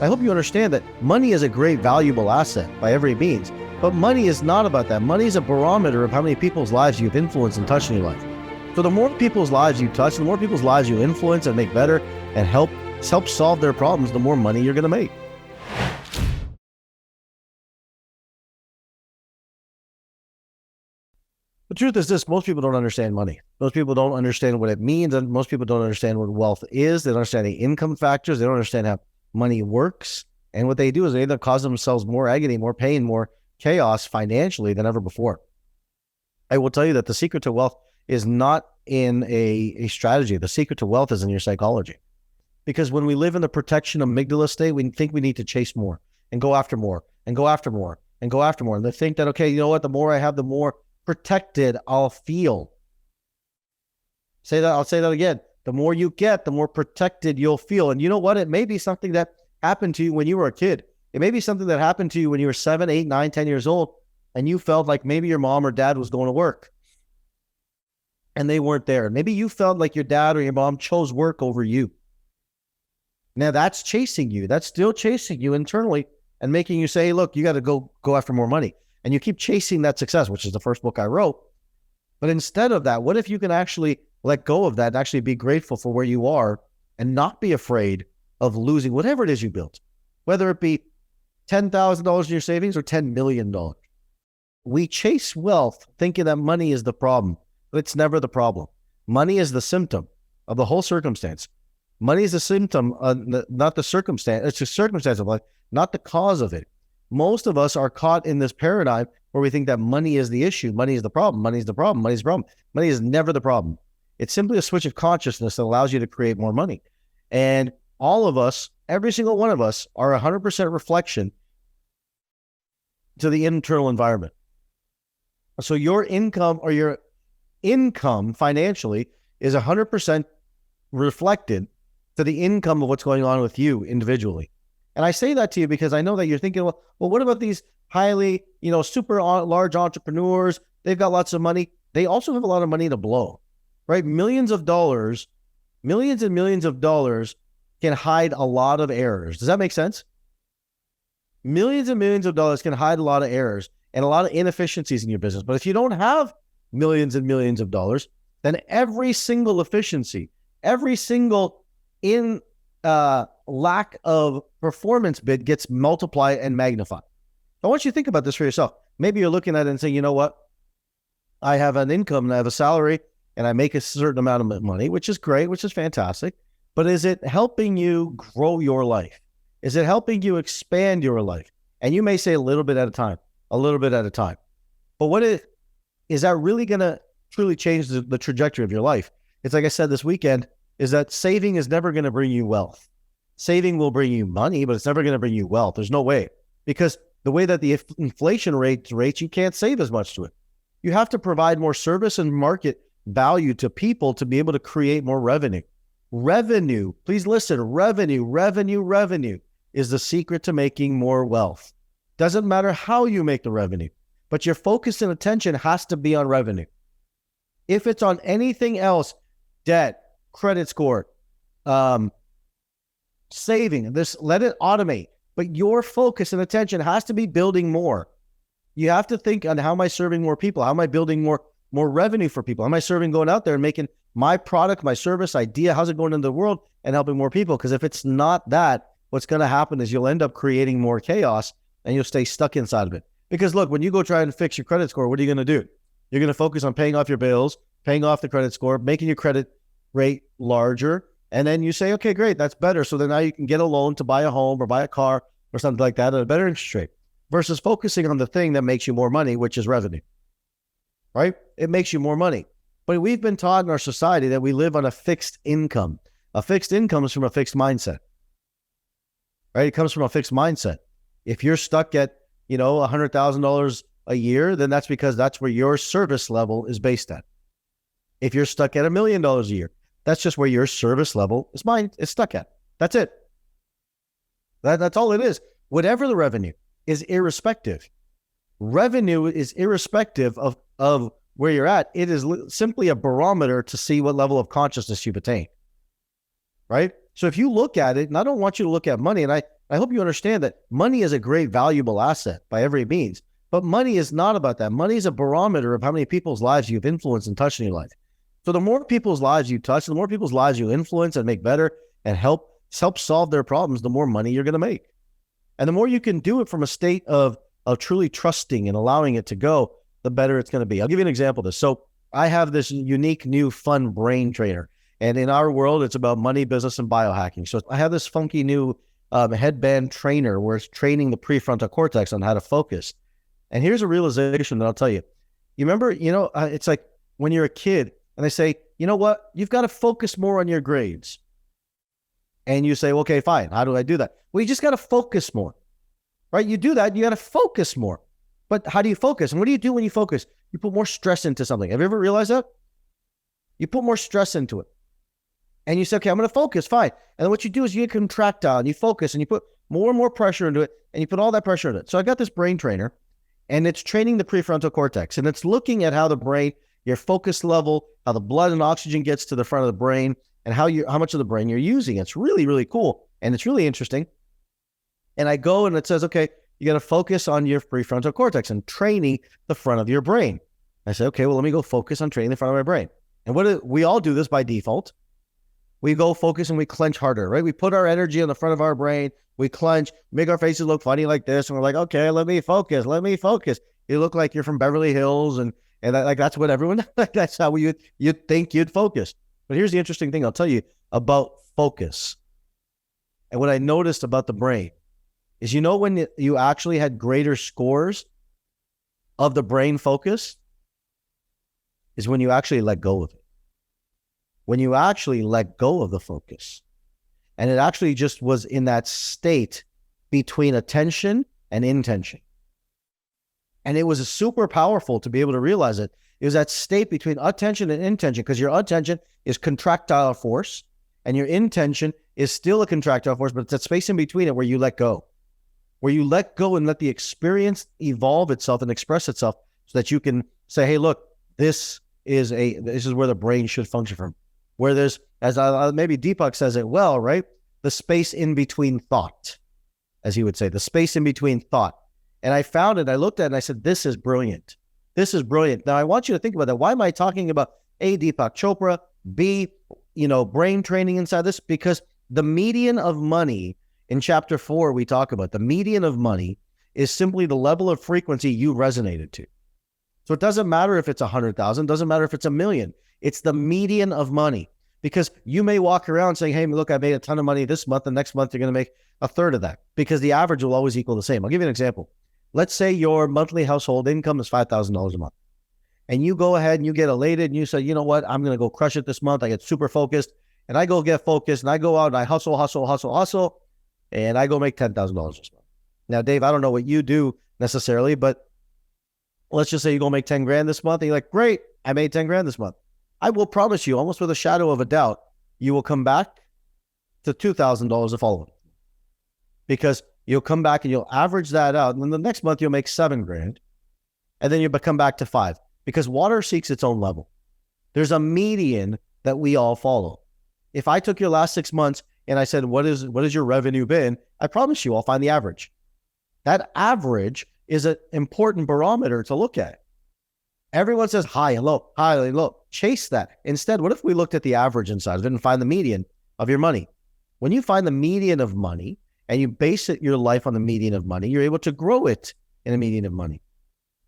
I hope you understand that money is a great, valuable asset by every means, but money is not about that. Money is a barometer of how many people's lives you've influenced and touched in your life. So the more people's lives you touch, the more people's lives you influence and make better and help solve their problems, the more money you're going to make. The truth is this: most people don't understand money. Most people don't understand what it means, and most people don't understand what wealth is. They don't understand the income factors. They don't understand how money works. And what they do is they end up causing themselves more agony, more pain, more chaos financially than ever before. I will tell you that the secret to wealth is not in a strategy. The secret to wealth is in your psychology. Because when we live in the protection amygdala state, we think we need to chase more and go after more and go after more and go after more. And they think that, okay, you know what? The more I have, the more protected I'll feel. I'll say that again. The more you get, the more protected you'll feel. And you know what? It may be something that happened to you when you were a kid. It may be something that happened to you when you were 7, 8, 9, 10 years old, and you felt like maybe your mom or dad was going to work and they weren't there. Maybe you felt like your dad or your mom chose work over you. Now that's chasing you. That's still chasing you internally and making you say, hey, look, you got to go after more money. And you keep chasing that success, which is the first book I wrote. But instead of that, what if you can actually let go of that and actually be grateful for where you are and not be afraid of losing whatever it is you built, whether it be $10,000 in your savings or $10 million. We chase wealth thinking that money is the problem, but it's never the problem. Money is the symptom of the whole circumstance. Money is a symptom, not the circumstance. It's a circumstance of life, not the cause of it. Most of us are caught in this paradigm where we think that money is the issue. Money is the problem. Money is the problem. Money is the problem. Money is never the problem. It's simply a switch of consciousness that allows you to create more money. And all of us, every single one of us, are 100% reflection to the internal environment. So your income or your income financially is 100% reflected to the income of what's going on with you individually. And I say that to you because I know that you're thinking, well, what about these highly, super large entrepreneurs? They've got lots of money. They also have a lot of money to blow, right? Millions and millions of dollars can hide a lot of errors. Does that make sense? Millions and millions of dollars can hide a lot of errors and a lot of inefficiencies in your business. But if you don't have millions and millions of dollars, then every single efficiency, every single lack of performance bid gets multiplied and magnified. I want you to think about this for yourself. Maybe you're looking at it and saying, you know what? I have an income and I have a salary and I make a certain amount of money, which is great, which is fantastic. But is it helping you grow your life? Is it helping you expand your life? And you may say a little bit at a time. But is that really going to truly change the trajectory of your life? It's like I said this weekend, is that saving is never going to bring you wealth. Saving will bring you money, but it's never going to bring you wealth. There's no way. Because the way that the inflation rates, you can't save as much to it. You have to provide more service and market value to people to be able to create more revenue. Revenue, please listen, revenue is the secret to making more wealth. Doesn't matter how you make the revenue, but your focus and attention has to be on revenue. If it's on anything else, debt, credit score, saving, let it automate. But your focus and attention has to be building more. You have to think on, how am I serving more people? How am I building more revenue for people? How am I going out there and making my product, my service, idea, how's it going into the world and helping more people? Because if it's not that, what's going to happen is you'll end up creating more chaos and you'll stay stuck inside of it. Because look, when you go try and fix your credit score, what are you going to do? You're going to focus on paying off your bills, paying off the credit score, making your credit rate larger. And then you say, okay, great, that's better. So then now you can get a loan to buy a home or buy a car or something like that at a better interest rate versus focusing on the thing that makes you more money, which is revenue, right? It makes you more money. But we've been taught in our society that we live on a fixed income. A fixed income is from a fixed mindset, right? It comes from a fixed mindset. If you're stuck at, $100,000 a year, then that's because that's where your service level is based at. If you're stuck at $1 million a year, that's just where your service level is stuck at. That's it. That's all it is. Whatever the revenue is irrespective. Revenue is irrespective of where you're at. It is simply a barometer to see what level of consciousness you've attained, right? So if you look at it, and I don't want you to look at money, and I hope you understand that money is a great, valuable asset by every means, but money is not about that. Money is a barometer of how many people's lives you've influenced and touched in your life. So the more people's lives you touch, the more people's lives you influence and make better and help solve their problems, the more money you're going to make. And the more you can do it from a state of truly trusting and allowing it to go, the better it's going to be. I'll give you an example of this. So I have this unique new fun brain trainer. And in our world, it's about money, business, and biohacking. So I have this funky new headband trainer where it's training the prefrontal cortex on how to focus. And here's a realization that I'll tell you. You remember, it's like when you're a kid and they say, you know what, you've got to focus more on your grades. And you say, okay, fine. How do I do that? Well, you just got to focus more, right? You do that. You got to focus more. But how do you focus? And what do you do when you focus? You put more stress into something. Have you ever realized that? You put more stress into it. And you say, okay, I'm going to focus, fine. And then what you do is you get contractile and you focus and you put more and more pressure into it and you put all that pressure into it. So I got this brain trainer and it's training the prefrontal cortex and it's looking at how the brain, your focus level, how the blood and oxygen gets to the front of the brain and how much of the brain you're using. It's really, really cool. And it's really interesting. And I go and it says, okay, you got to focus on your prefrontal cortex and training the front of your brain. I say, okay, well, let me go focus on training the front of my brain. And we all do this by default. We go focus and we clench harder, right? We put our energy on the front of our brain. We clench, make our faces look funny like this. And we're like, okay, let me focus. You look like you're from Beverly Hills. And that's what everyone, that's how you'd think you'd focus. But here's the interesting thing I'll tell you about focus. And what I noticed about the brain is, when you actually had greater scores of the brain focus is when you actually let go of it. When you actually let go of the focus. And it actually just was in that state between attention and intention. And it was super powerful to be able to realize it. It was that state between attention and intention, because your attention is contractile force and your intention is still a contractile force, but it's that space in between it where you let go. Where you let go and let the experience evolve itself and express itself so that you can say, hey, look, this is where the brain should function from. Where there's, maybe Deepak says it well, right? The space in between thought, as he would say, the space in between thought. And I found it, I looked at it and I said, this is brilliant. This is brilliant. Now I want you to think about that. Why am I talking about A, Deepak Chopra, B, brain training inside this? Because the median of money in chapter 4, we talk about the median of money is simply the level of frequency you resonated to. So it doesn't matter if it's 100,000, doesn't matter if it's 1 million. It's the median of money, because you may walk around saying, hey, look, I made a ton of money this month, and next month you're going to make a third of that, because the average will always equal the same. I'll give you an example. Let's say your monthly household income is $5,000 a month, and you go ahead and you get elated and you say, you know what, I'm going to go crush it this month. I get super focused and I go get focused and I go out and I hustle, and I go make $10,000 this month. Now, Dave, I don't know what you do necessarily, but let's just say you go make 10 grand this month and you're like, great, I made 10 grand this month. I will promise you, almost with a shadow of a doubt, you will come back to $2,000 the following. Because you'll come back and you'll average that out. And then the next month you'll make 7 grand. And then you'll come back to 5. Because water seeks its own level. There's a median that we all follow. If I took your last 6 months and I said, what is your revenue been? I promise you, I'll find the average. That average is an important barometer to look at. Everyone says high and low, high and low. Chase that. Instead, what if we looked at the average inside of it and find the median of your money? When you find the median of money and you base your life on the median of money, you're able to grow it in a median of money.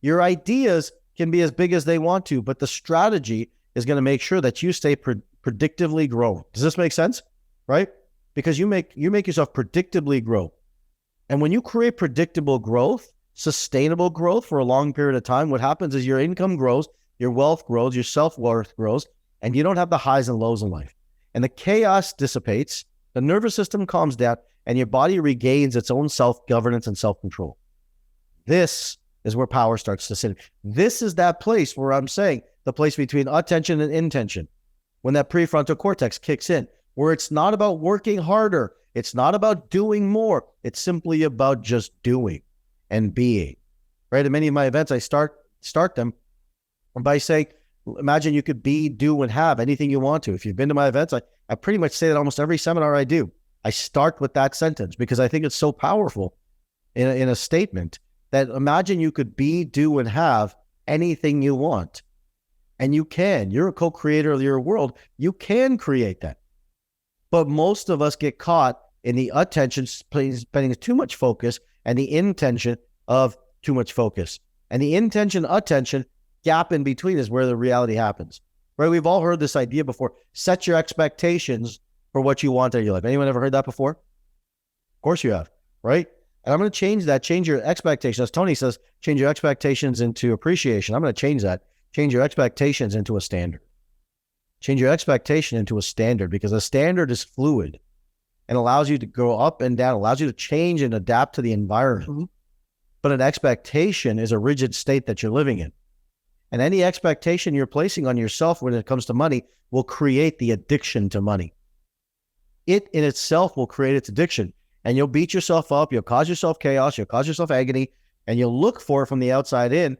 Your ideas can be as big as they want to, but the strategy is going to make sure that you stay predictively growing. Does this make sense? Right? Because you make yourself predictably grow. And when you create predictable growth, sustainable growth for a long period of time, what happens is your income grows, your wealth grows, your self-worth grows, and you don't have the highs and lows in life. And the chaos dissipates, the nervous system calms down, and your body regains its own self-governance and self-control. This is where power starts to sit. This is that place where I'm saying the place between attention and intention, when that prefrontal cortex kicks in, where it's not about working harder. It's not about doing more. It's simply about just doing and being, right? In many of my events, I start them by saying, Imagine you could be, do, and have anything you want to. If you've been to my events, I pretty much say that almost every seminar I do. I start with that sentence because I think it's so powerful in a statement that imagine you could be, do, and have anything you want. And you can. You're a co-creator of your world. You can create that. But most of us get caught in the attention, spending too much focus, and the intention of too much focus. And the intention, attention, gap in between is where the reality happens. Right? We've all heard this idea before. Set your expectations for what you want in your life. Anyone ever heard that before? Of course you have, right? And I'm going to change that. Change your expectations. As Tony says, change your expectations into appreciation. I'm going to change that. Change your expectations into a standard. Change your expectation into a standard, because a standard is fluid and allows you to go up and down, allows you to change and adapt to the environment. Mm-hmm. But an expectation is a rigid state that you're living in. And any expectation you're placing on yourself when it comes to money will create the addiction to money. It in itself will create its addiction. And you'll beat yourself up, you'll cause yourself chaos, you'll cause yourself agony, and you'll look for it from the outside in.